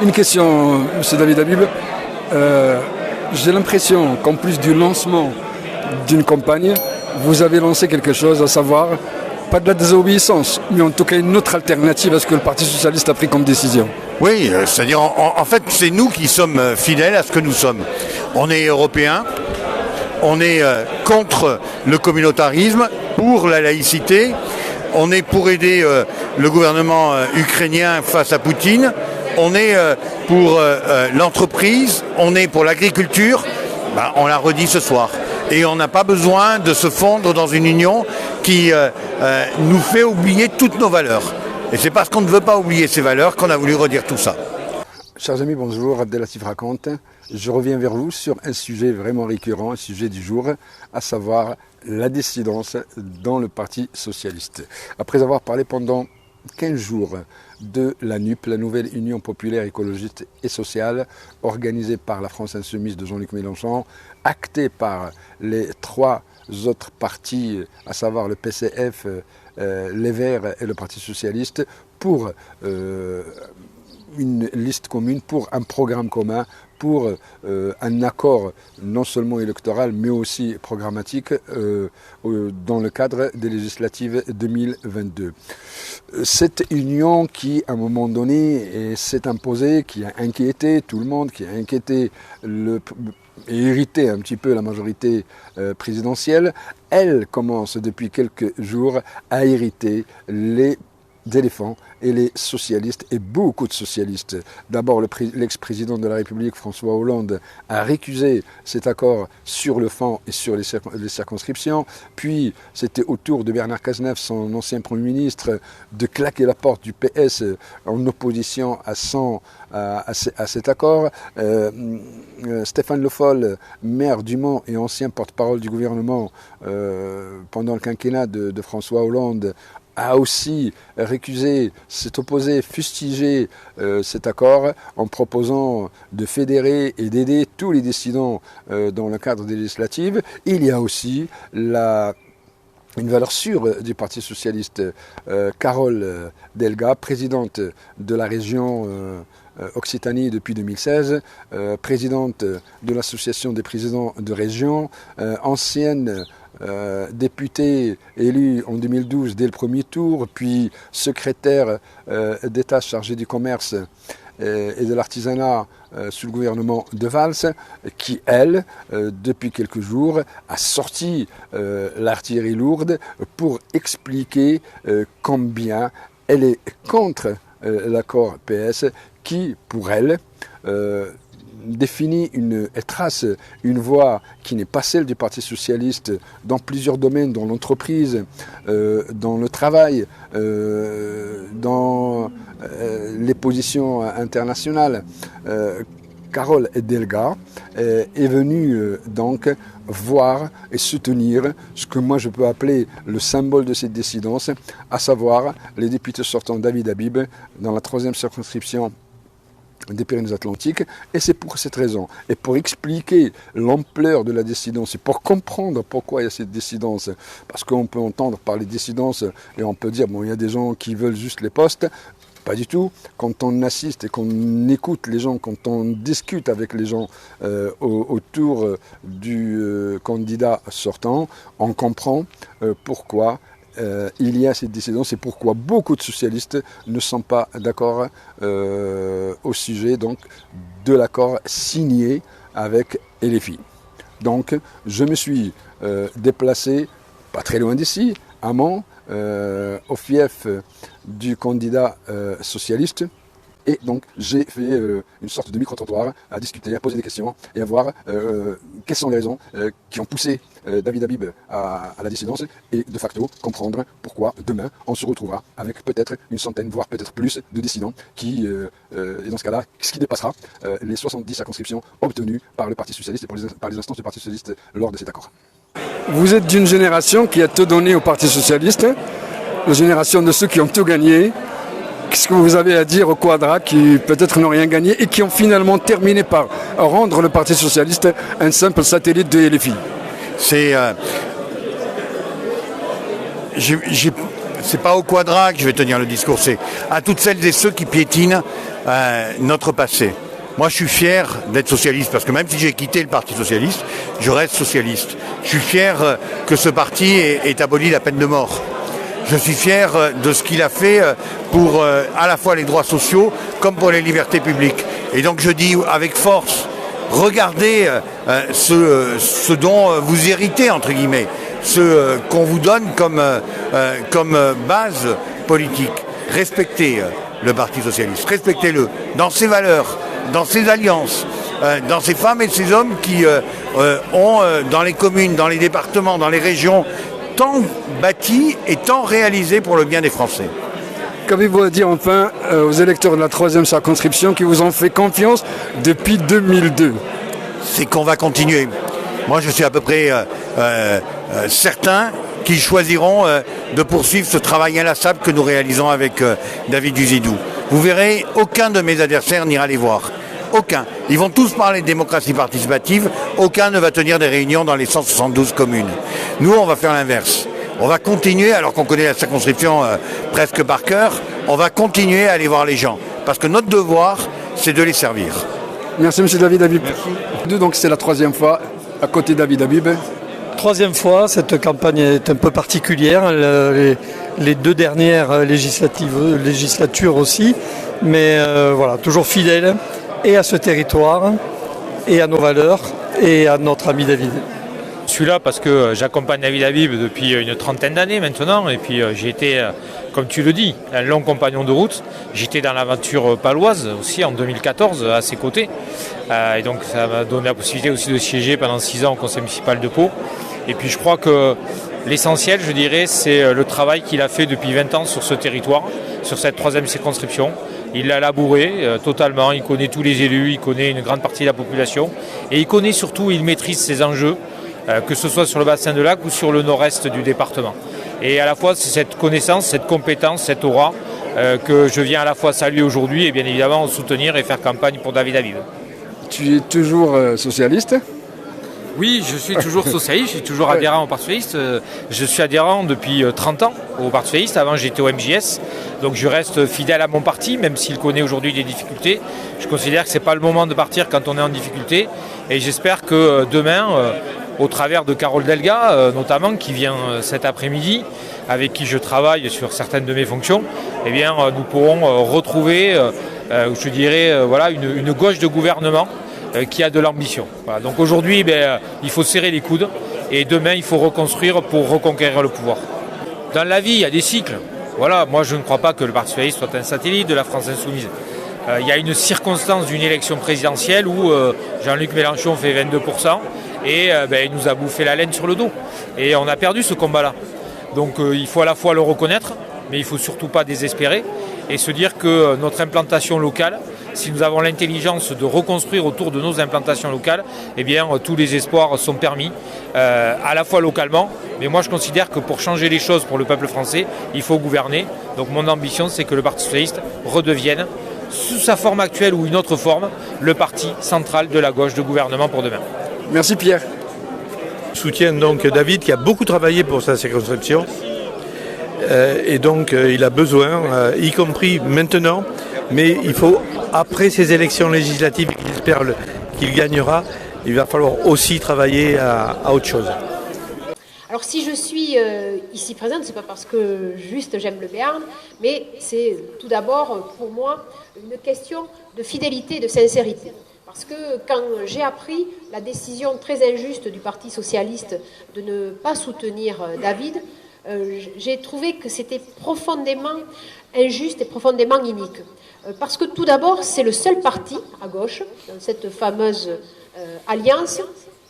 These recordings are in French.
Une question, M. David Habib. J'ai l'impression qu'en plus du lancement d'une campagne, vous avez lancé quelque chose, à savoir, pas de la désobéissance, mais en tout cas une autre alternative à ce que le Parti Socialiste a pris comme décision. Oui, c'est-à-dire en fait c'est nous qui sommes fidèles à ce que nous sommes. On est européens, on est contre le communautarisme, pour la laïcité, on est pour aider le gouvernement ukrainien face à Poutine, on est pour l'entreprise, on est pour l'agriculture, on l'a redit ce soir. Et on n'a pas besoin de se fondre dans une union qui nous fait oublier toutes nos valeurs. Et c'est parce qu'on ne veut pas oublier ces valeurs qu'on a voulu redire tout ça. Chers amis, bonjour, Abdelatif raconte. Je reviens vers vous sur un sujet vraiment récurrent, un sujet du jour, à savoir la dissidence dans le Parti Socialiste. Après avoir parlé pendant 15 jours de la NUP, la nouvelle Union populaire écologiste et sociale, organisée par la France Insoumise de Jean-Luc Mélenchon, actée par les 3 autres partis, à savoir le PCF, les Verts et le Parti Socialiste, pour une liste commune, pour un programme commun, pour un accord non seulement électoral mais aussi programmatique dans le cadre des législatives 2022. Cette union qui, à un moment donné, s'est imposée, qui a inquiété tout le monde, qui a inquiété et irrité un petit peu la majorité présidentielle, elle commence depuis quelques jours à irriter les éléphants et les socialistes, et beaucoup de socialistes. D'abord, l'ex-président de la République, François Hollande, a récusé cet accord sur le fond et sur les circonscriptions. Puis, c'était au tour de Bernard Cazeneuve, son ancien Premier ministre, de claquer la porte du PS en opposition à cet accord. Stéphane Le Foll, maire du Mans et ancien porte-parole du gouvernement pendant le quinquennat de François Hollande, a aussi récusé, s'est opposé, fustigé cet accord en proposant de fédérer et d'aider tous les dissidents dans le cadre des législatives. Il y a aussi une valeur sûre du Parti Socialiste, Carole Delga, présidente de la région Occitanie depuis 2016, présidente de l'Association des présidents de région, ancienne députée élue en 2012 dès le premier tour, puis secrétaire d'État chargé du commerce et de l'artisanat sous le gouvernement de Valls, qui, elle, depuis quelques jours, a sorti l'artillerie lourde pour expliquer combien elle est contre l'accord PS qui, pour elle, définit et trace une voie qui n'est pas celle du Parti Socialiste dans plusieurs domaines, dans l'entreprise, dans le travail, dans les positions internationales. Carole Delga est venue donc voir et soutenir ce que moi je peux appeler le symbole de cette dissidence, à savoir les députés sortants David Habib dans la 3e circonscription des Pyrénées-Atlantiques, et c'est pour cette raison, et pour expliquer l'ampleur de la dissidence, et pour comprendre pourquoi il y a cette dissidence, parce qu'on peut entendre parler de dissidence, et on peut dire, bon, il y a des gens qui veulent juste les postes. Pas du tout. Quand on assiste et qu'on écoute les gens, quand on discute avec les gens autour du candidat sortant, on comprend pourquoi il y a cette dissidence et pourquoi beaucoup de socialistes ne sont pas d'accord au sujet donc, de l'accord signé avec LFI. Donc je me suis déplacé, pas très loin d'ici, à Mans, au fief du candidat socialiste. Et donc j'ai fait une sorte de micro-trottoir à discuter, à poser des questions et à voir quelles sont les raisons qui ont poussé David Habib à la dissidence et de facto comprendre pourquoi demain on se retrouvera avec peut-être une centaine, voire peut-être plus de dissidents qui, et dans ce cas-là, ce qui dépassera les 70 circonscriptions obtenues par le Parti Socialiste et par les instances du Parti Socialiste lors de cet accord. Vous êtes d'une génération qui a tout donné au Parti Socialiste, la génération de ceux qui ont tout gagné. Qu'est-ce que vous avez à dire aux quadras qui peut-être n'ont rien gagné et qui ont finalement terminé par rendre le Parti Socialiste un simple satellite de LFI? c'est pas au Quadra que je vais tenir le discours, c'est à toutes celles et ceux qui piétinent notre passé. Moi, je suis fier d'être socialiste, parce que même si j'ai quitté le Parti socialiste, je reste socialiste. Je suis fier que ce parti ait aboli la peine de mort. Je suis fier de ce qu'il a fait pour à la fois les droits sociaux comme pour les libertés publiques. Et donc je dis avec force, regardez ce dont vous héritez, entre guillemets, ce qu'on vous donne comme base politique. Respectez le Parti socialiste, respectez-le dans ses valeurs, dans ses alliances, dans ces femmes et ces hommes qui ont, dans les communes, dans les départements, dans les régions, tant bâti et tant réalisé pour le bien des Français. Qu'avez-vous à dire enfin aux électeurs de la 3e circonscription qui vous ont fait confiance depuis 2002? C'est qu'on va continuer. Moi, je suis à peu près certain qu'ils choisiront de poursuivre ce travail inlassable que nous réalisons avec David Uzidou. Vous verrez, aucun de mes adversaires n'ira les voir. Aucun. Ils vont tous parler de démocratie participative. Aucun ne va tenir des réunions dans les 172 communes. Nous, on va faire l'inverse. On va continuer, alors qu'on connaît la circonscription presque par cœur, on va continuer à aller voir les gens. Parce que notre devoir, c'est de les servir. Merci M. David Habib. Merci. Donc c'est la 3e fois à côté de David Habib. 3e fois, cette campagne est un peu particulière. Les 2 dernières législatures aussi. Mais voilà, toujours fidèle et à ce territoire, et à nos valeurs, et à notre ami David. Je suis là parce que j'accompagne David Habib depuis une 30aine d'années maintenant, et puis j'ai été, comme tu le dis, un long compagnon de route. J'étais dans l'aventure paloise aussi en 2014 à ses côtés, et donc ça m'a donné la possibilité aussi de siéger pendant 6 ans au conseil municipal de Pau. Et puis je crois que l'essentiel, je dirais, c'est le travail qu'il a fait depuis 20 ans sur ce territoire, sur cette 3e circonscription. Il l'a labouré totalement, il connaît tous les élus, il connaît une grande partie de la population, et il connaît surtout, il maîtrise ses enjeux, que ce soit sur le bassin de Lac ou sur le nord-est du département. Et à la fois, c'est cette connaissance, cette compétence, cette aura que je viens à la fois saluer aujourd'hui et bien évidemment soutenir et faire campagne pour David Habib. Tu es toujours socialiste? Oui, je suis toujours socialiste, je suis toujours adhérent au Parti socialiste. Je suis adhérent depuis 30 ans au Parti socialiste. Avant, j'étais au MJS. Donc je reste fidèle à mon parti, même s'il connaît aujourd'hui des difficultés. Je considère que ce n'est pas le moment de partir quand on est en difficulté. Et j'espère que demain, au travers de Carole Delga, notamment, qui vient cet après-midi, avec qui je travaille sur certaines de mes fonctions, eh bien, nous pourrons retrouver, je dirais, voilà, une gauche de gouvernement qui a de l'ambition. Voilà. Donc aujourd'hui, il faut serrer les coudes et demain, il faut reconstruire pour reconquérir le pouvoir. Dans la vie, il y a des cycles. Voilà, moi, je ne crois pas que le Parti socialiste soit un satellite de la France insoumise. Il y a une circonstance d'une élection présidentielle où Jean-Luc Mélenchon fait 22% et il nous a bouffé la laine sur le dos. Et on a perdu ce combat-là. Donc il faut à la fois le reconnaître, mais il ne faut surtout pas désespérer et se dire que notre implantation locale, si nous avons l'intelligence de reconstruire autour de nos implantations locales, eh bien tous les espoirs sont permis, à la fois localement, mais moi je considère que pour changer les choses pour le peuple français, il faut gouverner. Donc mon ambition, c'est que le Parti socialiste redevienne, sous sa forme actuelle ou une autre forme, le parti central de la gauche de gouvernement pour demain. Merci Pierre. Je soutiens donc David qui a beaucoup travaillé pour sa circonscription. Et donc il a besoin, y compris maintenant, mais il faut, après ces élections législatives, j'espère qu'il gagnera, il va falloir aussi travailler à autre chose. Alors si je suis ici présente, c'est pas parce que juste j'aime le Béarn, mais c'est tout d'abord pour moi une question de fidélité et de sincérité. Parce que quand j'ai appris la décision très injuste du Parti socialiste de ne pas soutenir David, j'ai trouvé que c'était profondément injuste et profondément inique. Parce que tout d'abord, c'est le seul parti à gauche, dans cette fameuse alliance,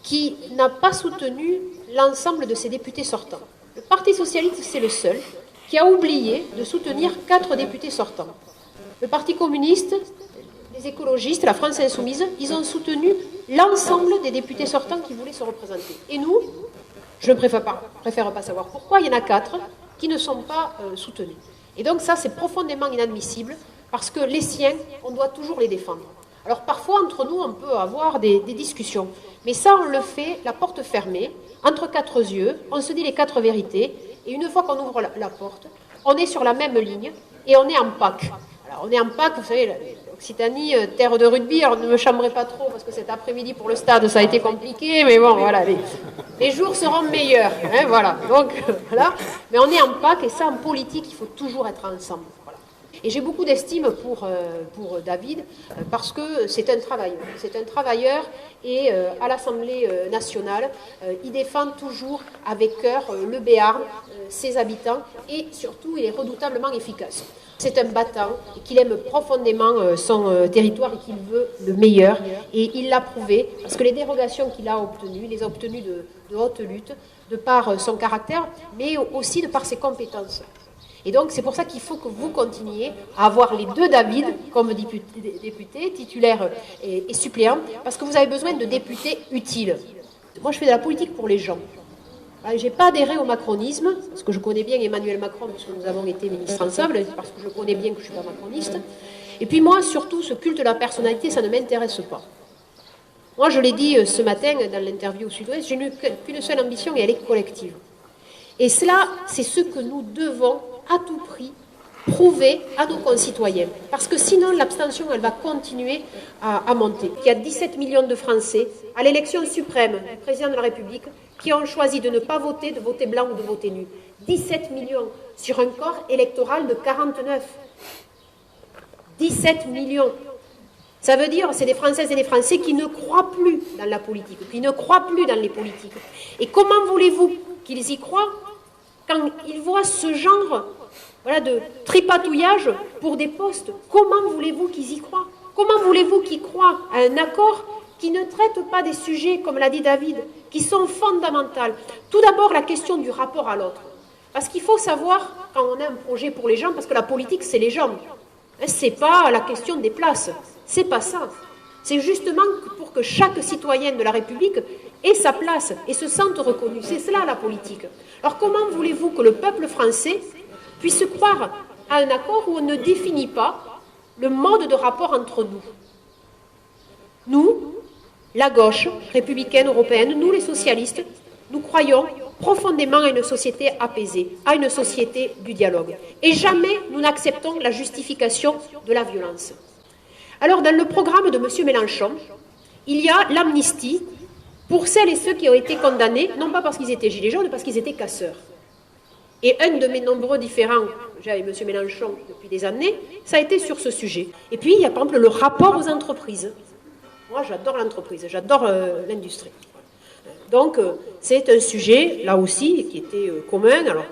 qui n'a pas soutenu l'ensemble de ses députés sortants. Le Parti socialiste, c'est le seul qui a oublié de soutenir 4 députés sortants. Le Parti communiste, les écologistes, la France insoumise, ils ont soutenu l'ensemble des députés sortants qui voulaient se représenter. Et nous, je ne préfère pas savoir pourquoi, il y en a 4 qui ne sont pas soutenus. Et donc ça, c'est profondément inadmissible, parce que les siens, on doit toujours les défendre. Alors parfois, entre nous, on peut avoir des discussions, mais ça, on le fait, la porte fermée, entre 4 yeux, on se dit les 4 vérités, et une fois qu'on ouvre la porte, on est sur la même ligne et on est en PAC. Alors, on est en PAC, vous savez, l'Occitanie, terre de rugby, alors ne me chambrez pas trop parce que cet après-midi pour le stade ça a été compliqué, mais bon, voilà, les jours seront meilleurs, hein, voilà. Donc, voilà. Mais on est en PAC et ça, en politique, il faut toujours être ensemble. Voilà. Et j'ai beaucoup d'estime pour David parce que c'est un travailleur. C'est un travailleur et à l'Assemblée nationale, il défend toujours avec cœur le Béarn, ses habitants et surtout, il est redoutablement efficace. C'est un battant, qu'il aime profondément son territoire et qu'il veut le meilleur. Et il l'a prouvé, parce que les dérogations qu'il a obtenues, il les a obtenues de haute lutte, de par son caractère, mais aussi de par ses compétences. Et donc, c'est pour ça qu'il faut que vous continuiez à avoir les deux David comme députés, titulaires et suppléants, parce que vous avez besoin de députés utiles. Moi, je fais de la politique pour les gens. Je n'ai pas adhéré au macronisme, parce que je connais bien Emmanuel Macron, parce que nous avons été ministres ensemble, parce que je connais bien que je ne suis pas macroniste. Et puis moi, surtout, ce culte de la personnalité, ça ne m'intéresse pas. Moi, je l'ai dit ce matin dans l'interview au Sud-Ouest, je n'ai qu'une seule ambition et elle est collective. Et cela, c'est ce que nous devons à tout prix prouver à nos concitoyens. Parce que sinon, l'abstention, elle va continuer à monter. Il y a 17 millions de Français à l'élection suprême du président de la République qui ont choisi de ne pas voter, de voter blanc ou de voter nu. 17 millions sur un corps électoral de 49. 17 millions. Ça veut dire, c'est des Françaises et des Français qui ne croient plus dans la politique, qui ne croient plus dans les politiques. Et comment voulez-vous qu'ils y croient quand ils voient ce genre de tripatouillage pour des postes? Comment voulez-vous qu'ils y croient? Comment voulez-vous qu'ils croient à un accord qui ne traite pas des sujets, comme l'a dit David, qui sont fondamentaux? Tout d'abord, la question du rapport à l'autre. Parce qu'il faut savoir, quand on a un projet pour les gens, parce que la politique, c'est les gens. C'est pas la question des places. C'est pas ça. C'est justement pour que chaque citoyen de la République ait sa place et se sente reconnu. C'est cela, la politique. Alors, comment voulez-vous que le peuple français puisse croire à un accord où on ne définit pas le mode de rapport entre nous? Nous, la gauche républicaine européenne, nous les socialistes, nous croyons profondément à une société apaisée, à une société du dialogue. Et jamais nous n'acceptons la justification de la violence. Alors, dans le programme de M. Mélenchon, il y a l'amnistie pour celles et ceux qui ont été condamnés, non pas parce qu'ils étaient gilets jaunes, mais parce qu'ils étaient casseurs. Et un de mes nombreux différends que j'ai avec M. Mélenchon depuis des années, ça a été sur ce sujet. Et puis, il y a par exemple le rapport aux entreprises. Moi, j'adore l'entreprise, j'adore l'industrie. Donc, c'est un sujet, là aussi, qui était commun. Alors,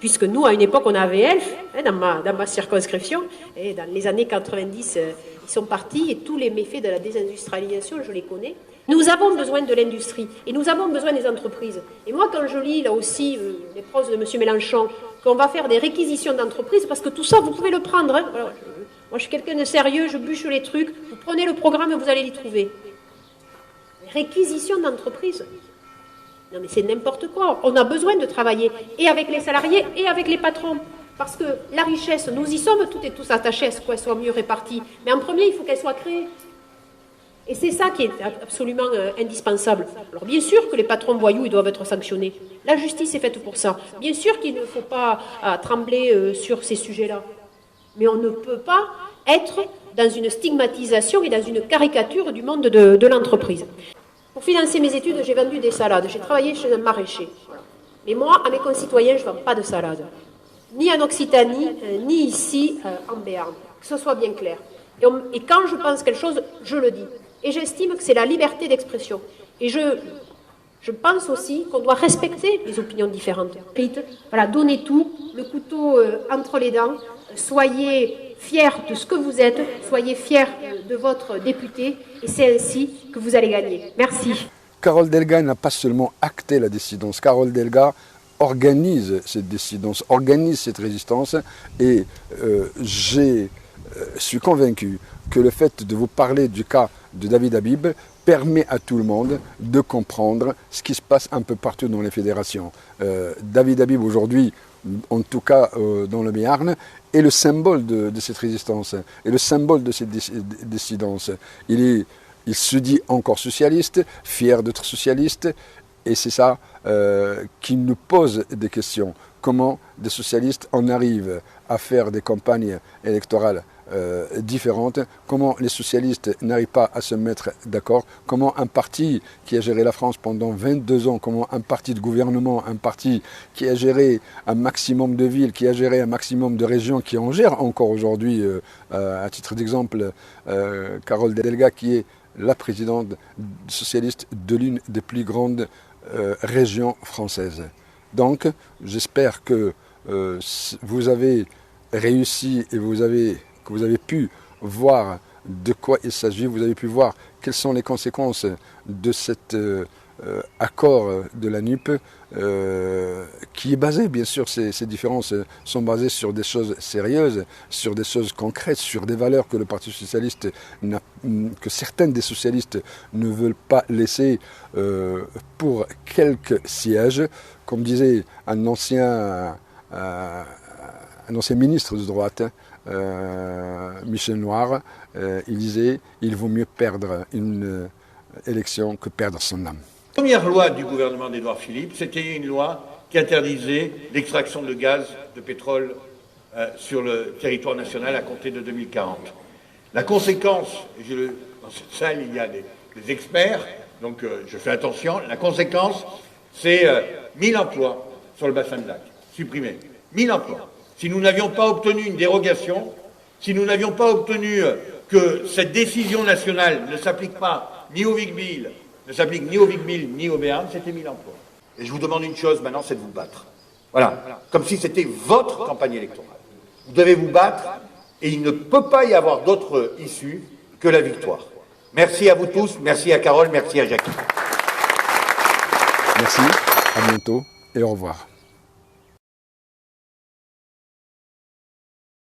puisque nous, à une époque, on avait ELF, dans ma circonscription, et dans les années 90, ils sont partis, et tous les méfaits de la désindustrialisation, je les connais. Nous avons besoin de l'industrie, et nous avons besoin des entreprises. Et moi, quand je lis, là aussi, les proses de M. Mélenchon, qu'on va faire des réquisitions d'entreprises, parce que tout ça, vous pouvez le prendre. Hein. Voilà, moi, je suis quelqu'un de sérieux, je bûche les trucs, vous prenez le programme et vous allez les trouver. Réquisition d'entreprises. Non mais c'est n'importe quoi. On a besoin de travailler et avec les salariés et avec les patrons. Parce que la richesse, nous y sommes toutes et tous attachés à ce qu'elle soit mieux répartie. Mais en premier, il faut qu'elle soit créée. Et c'est ça qui est absolument indispensable. Alors bien sûr que les patrons voyous, ils doivent être sanctionnés. La justice est faite pour ça. Bien sûr qu'il ne faut pas trembler sur ces sujets-là. Mais on ne peut pas être dans une stigmatisation et dans une caricature du monde de l'entreprise. Pour financer mes études, j'ai vendu des salades. J'ai travaillé chez un maraîcher. Mais moi, à mes concitoyens, je ne vends pas de salade. Ni en Occitanie, ni ici, en Béarn. Que ce soit bien clair. Et quand je pense quelque chose, je le dis. Et j'estime que c'est la liberté d'expression. Et je pense aussi qu'on doit respecter les opinions différentes. Voilà, donnez tout, le couteau entre les dents. Soyez fiers de ce que vous êtes, soyez fiers de votre député, et c'est ainsi que vous allez gagner. Merci. Carole Delga n'a pas seulement acté la dissidence, Carole Delga organise cette dissidence, organise cette résistance, et je suis convaincu que le fait de vous parler du cas de David Habib permet à tout le monde de comprendre ce qui se passe un peu partout dans les fédérations. David Habib aujourd'hui, en tout cas dans le Béarn, est le symbole de cette résistance, est le symbole de cette dissidence. Il se dit encore socialiste, fier d'être socialiste, Et c'est ça qui nous pose des questions. Comment des socialistes en arrivent à faire des campagnes électorales différentes, comment les socialistes n'arrivent pas à se mettre d'accord, comment un parti qui a géré la France pendant 22 ans, comment un parti de gouvernement, un parti qui a géré un maximum de villes, qui a géré un maximum de régions, qui en gère encore aujourd'hui, à titre d'exemple, Carole Delga, qui est la présidente socialiste de l'une des plus grandes régions françaises. Donc, j'espère que vous avez réussi et que vous avez pu voir de quoi il s'agit, vous avez pu voir quelles sont les conséquences de cet accord de la NUP, qui est basé, bien sûr, ces différences sont basées sur des choses sérieuses, sur des choses concrètes, sur des valeurs que le Parti socialiste, que certains des socialistes ne veulent pas laisser pour quelques sièges. Comme disait un ancien ministre de droite, Michel Noir, il disait « Il vaut mieux perdre une élection que perdre son âme ». La première loi du gouvernement d'Édouard Philippe, c'était une loi qui interdisait l'extraction de gaz, de pétrole sur le territoire national à compter de 2040. La conséquence, dans cette salle il y a des experts, donc je fais attention, la conséquence c'est 1000 emplois sur le bassin de lac, supprimés. 1000 emplois. Si nous n'avions pas obtenu une dérogation, si nous n'avions pas obtenu que cette décision nationale ne s'applique pas ni au Vic-Bilh, ni au Béarn, c'était 1000 emplois. Et je vous demande une chose maintenant, c'est de vous battre. Voilà, comme si c'était votre campagne électorale. Vous devez vous battre et il ne peut pas y avoir d'autre issue que la victoire. Merci à vous tous, merci à Carole, merci à Jackie. Merci, à bientôt et au revoir.